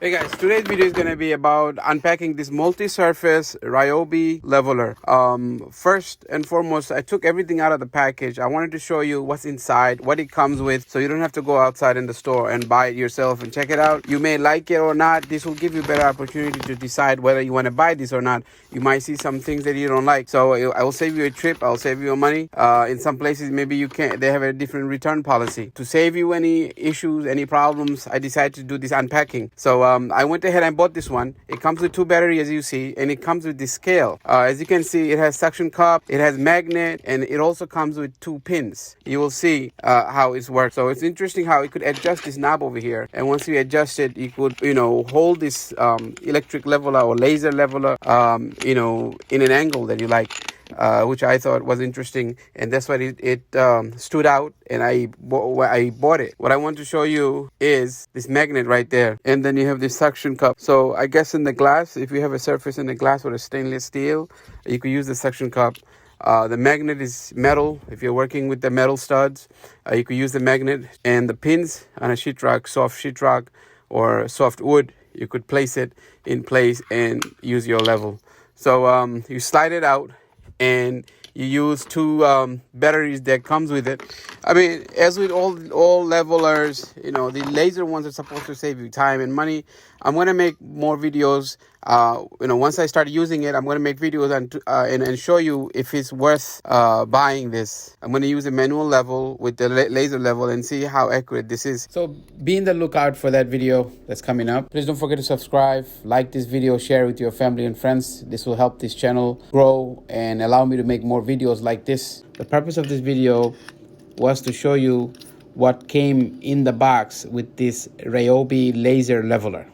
Hey guys, today's video is going to be about unpacking this multi-surface RYOBI leveler. First and foremost, I took everything out of the package. I wanted to show you what's inside, what it comes with, so you don't have to go outside in the store and buy it yourself and check it out. You may like it or not. This will give you a better opportunity to decide whether you want to buy this or not. You might see some things that you don't like. So I will save you a trip. I'll save you money. In some places, maybe you can't. They have a different return policy. To save you any issues, any problems, I decided to do this unpacking. So I went ahead and bought this one. It comes with two batteries, as you see, and it comes with this scale. As you can see, it has suction cup, it has magnet, and it also comes with two pins. You will see how it works. So it's interesting how it could adjust this knob over here. And once you adjust it, you could, hold this electric leveler or laser leveler, in an angle that you like. Which I thought was interesting, and that's why it stood out, and I bought it. What I want to show you is this magnet right there, and then you have this suction cup. So I guess in the glass, if you have a surface in the glass with a stainless steel, you could use the suction cup. The magnet is metal. If you're working with the metal studs, you could use the magnet, and the pins on a sheetrock, soft sheetrock or soft wood, you could place it in place and use your level. So you slide it out, and you use two batteries that comes with it. I mean, as with all levelers, the laser ones are supposed to save you time and money. I'm going to make more videos. Once I start using it, I'm going to make videos and show you if it's worth buying this. I'm going to use a manual level with the laser level and see how accurate this is. So be in the lookout for that video that's coming up. Please don't forget to subscribe, like this video, share it with your family and friends. This will help this channel grow and allow me to make more videos like this. The purpose of this video was to show you what came in the box with this RYOBI laser leveler.